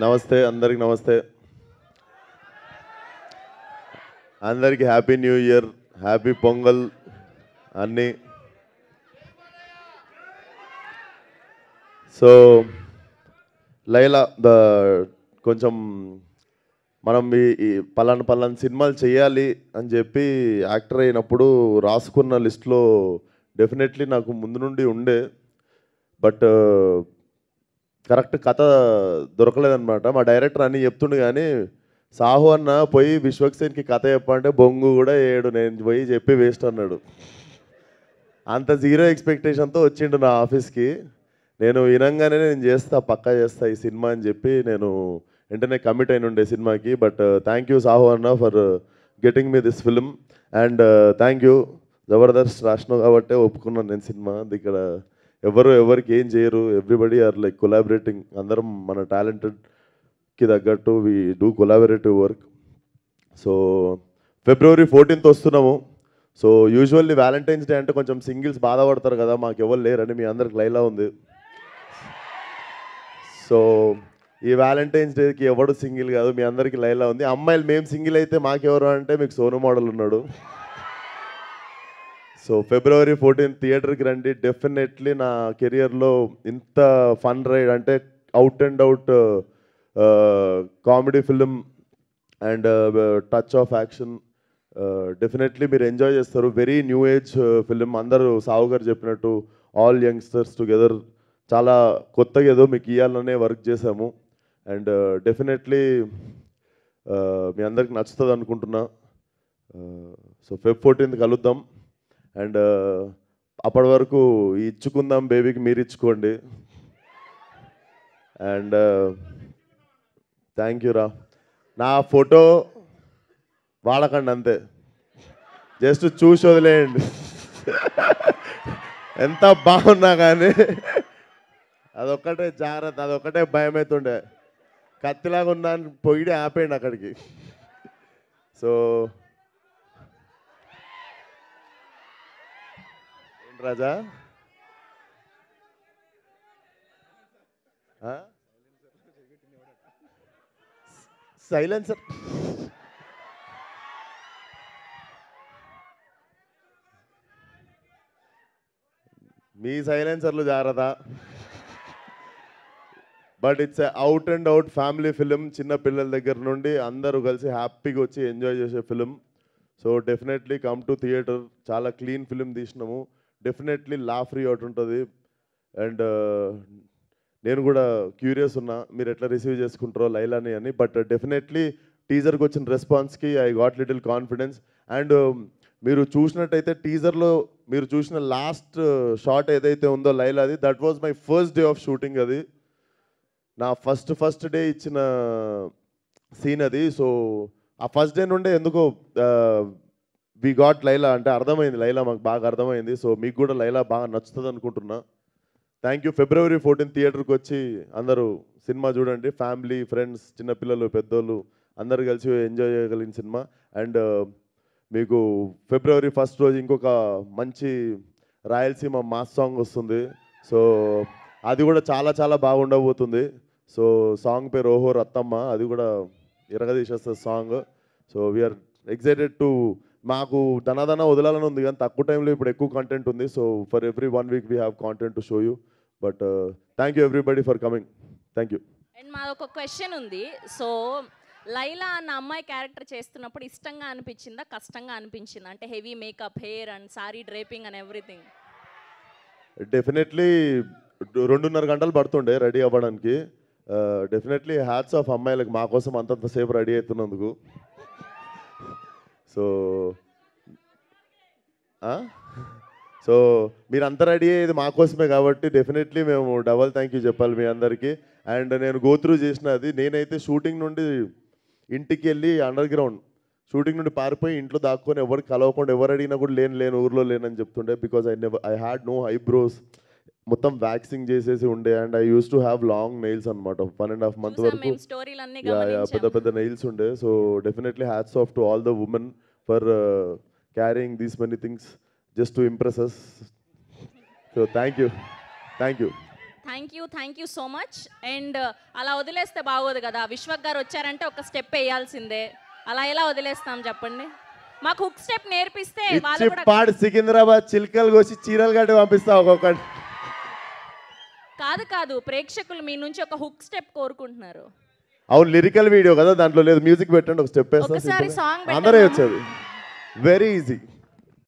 నమస్తే అందరికి నమస్తే అందరికి happy new year happy pongal అన్నీ సో లైలా కొంచెం మనం ఈ పలానా సినిమాలు చేయాలి అని చెప్పి యాక్టర్ అయినప్పుడు రాసుకున్న లిస్ట్లో డెఫినెట్లీ నాకు ముందు నుండి ఉండే బట్ కరెక్ట్ కథ దొరకలేదన్నమాట. మా డైరెక్టర్ అన్నీ చెప్తుండే కానీ సాహు అన్న పోయి విశ్వక్సేన్కి కథ చెప్పంటే బొంగు కూడా ఏడు నేను పోయి చెప్పి వేస్ట్ అన్నాడు. అంత జీరో ఎక్స్పెక్టేషన్తో వచ్చిండు నా ఆఫీస్కి. నేను వినంగానే నేను చేస్తా పక్కా చేస్తా ఈ సినిమా అని చెప్పి నేను వెంటనే కమిట్ అయిన ఉండే సినిమాకి. బట్ థ్యాంక్ యూ సాహు అన్న for getting me this film and thank you జబర్దస్త్ రాసినావు కాబట్టే ఒప్పుకున్నాను నేను సినిమా. ఇక్కడ ఎవరికి ఏం చేయరు, ఎవ్రీబడి ఆర్ లైక్ కొలాబరేటింగ్. అందరం మన టాలెంటెడ్కి తగ్గట్టు we do collaborative work. So February 14th వస్తున్నాము. సో యూజువల్లీ వ్యాలంటైన్స్ డే అంటే కొంచెం సింగిల్స్ బాధపడతారు కదా, మాకు ఎవరు లేరని. మీ అందరికి లైలా ఉంది. సో ఈ వ్యాలంటైన్స్ డేకి ఎవడు సింగిల్ కాదు, మీ అందరికీ లైలా ఉంది. అమ్మాయిలు మేము సింగిల్ అయితే మాకెవరు అంటే మీకు సోను మోడల్ ఉన్నాడు. సో February 14th థియేటర్కి రండి. డెఫినెట్లీ నా కెరియర్లో ఇంత ఫన్ రైడ్ అంటే out and out comedy film and touch of action definitely మీరు ఎంజాయ్ చేస్తారు. Very new age film. అందరూ సావు గారు చెప్పినట్టు ఆల్ యంగ్స్టర్స్ టుగెదర్ చాలా కొత్తగా ఏదో మీకు ఇవ్వాలనే వర్క్ చేశాము. అండ్ డెఫినెట్లీ మీ అందరికి నచ్చుతుంది అనుకుంటున్నా. సో Feb 14th కలుద్దాం. అండ్ అప్పటి వరకు ఇచ్చుకుందాం బేబీకి మీరు ఇచ్చుకోండి. అండ్ థ్యాంక్ యూ రా. నా ఫోటో వాడకండి అంతే, జస్ట్ చూసి వదిలేయండి. ఎంత బాగున్నా కానీ అదొక్కటే జాగ్రత్త, అదొక్కటే భయం అవుతుండే. కత్తిలాగా ఉన్నాను పొయ్యి ఆపేయండి అక్కడికి. సో ఏంటి రాజా సైలెన్సర్ మీ సైలెన్సర్లు జాగ్రత్త. But it's out and out family film. చిన్న పిల్లల దగ్గర నుండి అందరూ కలిసి హ్యాపీగా వచ్చి ఎంజాయ్ చేసే film. So definitely come to theatre. చాలా క్లీన్ ఫిలిం తీసినాము. డెఫినెట్లీ లా ఫ్రీ అవుట్ ఉంటుంది. అండ్ నేను కూడా క్యూరియస్ ఉన్నా మీరు ఎట్లా రిసీవ్ చేసుకుంటారో లైలాని అని. బట్ డెఫినెట్లీ టీజర్కి వచ్చిన రెస్పాన్స్కి I got little confidence. And మీరు చూసినట్టయితే టీజర్లో మీరు చూసిన లాస్ట్ షాట్ ఏదైతే ఉందో లైలాది, that was my first day of shooting. అది నా ఫస్ట్ డే ఇచ్చిన సీన్ అది. సో ఆ ఫస్ట్ డే నుండే ఎందుకో వి గాట్ లైలా అంటే అర్థమైంది. లైలా మాకు బాగా అర్థమైంది. సో మీకు కూడా లైలా బాగా నచ్చుతుంది అనుకుంటున్నా. Thank you. February 14th థియేటర్కి వచ్చి అందరూ సినిమా చూడండి. ఫ్యామిలీ, ఫ్రెండ్స్, చిన్నపిల్లలు, పెద్దోళ్ళు అందరు కలిసి ఎంజాయ్ చేయగలిగిన సినిమా. అండ్ మీకు February 1st రోజు ఇంకొక మంచి రాయలసీమ మాస్ సాంగ్ వస్తుంది. సో అది కూడా చాలా చాలా బాగుండబోతుంది. సో సాంగ్ పేరు ఓహో రత్తమ్మ. అది కూడా ఇరగదీసేస్తుంది song. So we are excited to. మాకు ధనాధన వదలాలని ఉంది కానీ తక్కువ టైంలో ఇప్పుడు ఎక్కువ కంటెంట్ ఉంది. So for every 1 week we have content to show you. But thank you everybody for coming. Thank you. And మాదొక క్వశ్చన్ ఉంది. సో లైలా అన్న అమ్మాయి క్యారెక్టర్ చేస్తున్నప్పుడు ఇష్టంగా అనిపించిందా, కష్టంగా అనిపించిందా? అంటే heavy makeup, hair and sari draping and everything. Definitely 2.5 గంటలు పడుతుండే రెడీ అవ్వడానికి. డెఫినెట్లీ హ్యాట్స్ ఆఫ్ అమ్మాయిలకు మా కోసం అంతంతసేపు రెడీ అవుతున్నందుకు. సో సో మీరు అంత రెడీ అయ్యేది మా కోసమే కాబట్టి డెఫినెట్లీ మేము డబల్ థ్యాంక్ యూ చెప్పాలి మీ అందరికీ. అండ్ నేను గోత్రూ చేసినది, నేనైతే షూటింగ్ నుండి ఇంటికి వెళ్ళి అండర్ గ్రౌండ్ షూటింగ్ నుండి పారిపోయి ఇంట్లో దాక్కొని ఎవరికి కలవకుండా ఎవరు అడిగినా కూడా లేను ఊర్లో లేనని చెప్తుండే. Because I had no eyebrows. మొత్తం వ్యాక్సింగ్ చేసేసి ఉండే. And I use to have long nails అనమాట. 1.5 months వరకు పెద్ద నెయిల్స్ ఉండే. So definitely hats off to all the women for carrying these many things just to impress us. So thank you. Thank you so much. And అలా వదిలేస్తే బాగోదు కదా, విశ్వక్ గారు వచ్చారంటే ఒక స్టెప్ వేయాల్సిందే, అలా ఎలా వదిలేస్తాం చెప్పండి. మాకు హుక్ స్టెప్ నేర్పిస్తే వాళ్ళు కూడా పాడు సికింద్రాబాద్ చిల్కలు కోసి చీరలు కట్టి పంపిస్తా ఒక్కొక్కటి. కాదు ప్రేక్షకులు మీ నుంచి ఒక హుక్ స్టెప్ కోరుకుంటున్నారు. అవును, లిరికల్ వీడియో కదా, దాంట్లో లేదు, మ్యూజిక్ పెట్టండి, ఒక స్టెప్ ఒకసారి వేస్తాం, సాంగ్ అందరూ వచ్చేది. Very easy.